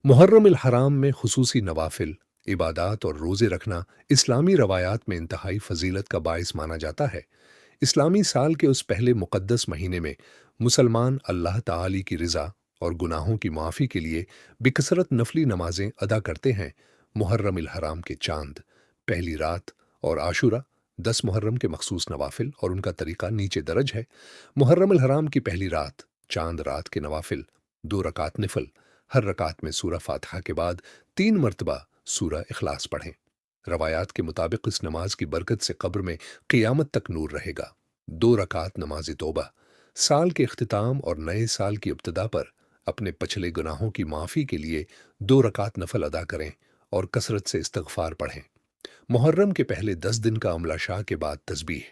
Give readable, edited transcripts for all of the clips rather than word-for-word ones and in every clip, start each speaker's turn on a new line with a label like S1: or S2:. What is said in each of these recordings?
S1: मुहर्रम अल हराम में खुसूसी नवाफिल, इबादात और रोज़े रखना इस्लामी रवायात में इंतहाई फजीलत का बायस माना जाता है। इस्लामी साल के उस पहले मुक़द्दस महीने में मुसलमान अल्लाह ताली की रज़ा और गुनाहों की माफ़ी के लिए बिकसरत नफली नमाजें अदा करते हैं। मुहर्रम अल हराम के चांद, पहली रात और आशुरा 10 मुहर्रम के मखसूस नवाफिल और उनका तरीका नीचे दर्ज है। मुहर्रम अल हराम की पहली रात, चांद रात के नवाफिल, 2 रकात नफल, हर रकात में सूरह फातिहा के बाद 3 मरतबा सूरह इखलास पढ़ें। रवायात के मुताबिक इस नमाज की बरकत से कब्र में क़ियामत तक नूर रहेगा। 2 रकात नमाज तौबा, साल के इख्तिताम और नए साल की इब्तिदा पर अपने पछले गुनाहों की माफ़ी के लिए 2 रकात नफल अदा करें और कसरत से इस्तगफार पढ़ें। मुहर्रम के पहले 10 दिन का अमला शाह के बाद तस्बीह,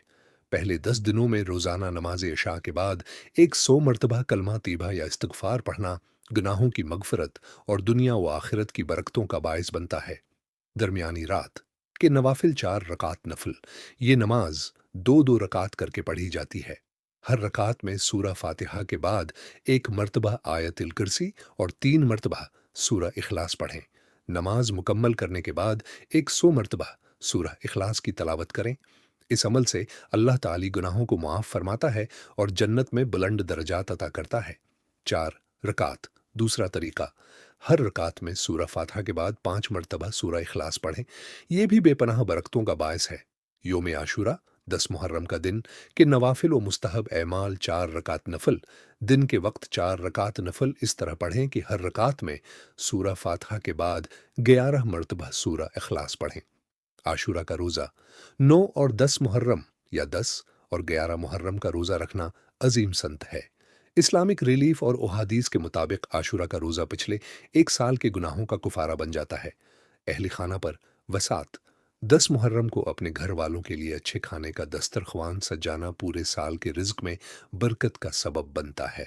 S1: पहले 10 दिनों में रोज़ाना नमाज इशा के बाद 100 मरतबा कलमा तीबा या इस्तगफार पढ़ना गुनाहों की मगफरत और दुनिया व आखिरत की बरकतों का बायस बनता है। दरमियानी रात के नवाफिल 4 रकात नफल, ये नमाज 2-2 रकात करके पढ़ी जाती है। हर रकात में सूरह फातिहा के बाद 1 मरतबा आयतिल कुर्सी और 3 मरतबा सूरह इखलास पढ़ें। नमाज मुकम्मल करने के बाद 100 मरतबा सूरह इखलास की तलावत करें। इस अमल से अल्लाह ताली गुनाहों को मुआफ़ फरमाता है और जन्नत में बुलंद दर्जात अता करता है। 4 रकात, दूसरा तरीका, हर रकात में सूरह फातिहा के बाद 5 मरतबा सूरह इखलास पढ़ें। यह भी बेपनाह बरकतों का बायस है। योम आशूरा 10 मुहर्रम का दिन के नवाफिल व मुस्तहब एमाल 4 रकात नफल, दिन के वक्त 4 रकात नफल इस तरह पढ़ें कि हर रकात में सूरह फातिहा के बाद 11 मरतबा सूरह इखलास पढ़ें। आशूरा का रोज़ा, 9 और 10 मुहर्रम या 10 और 11 मुहर्रम का रोज़ा रखना अजीम संत है। इस्लामिक रिलीफ और ओहादीस के मुताबिक आशूरा का रोज़ा पिछले 1 साल के गुनाहों का कुफारा बन जाता है। अहली खाना पर वसात, 10 मुहर्रम को अपने घर वालों के लिए अच्छे खाने का दस्तरख्वान सजाना पूरे साल के रिज्क में बरकत का सबब बनता है।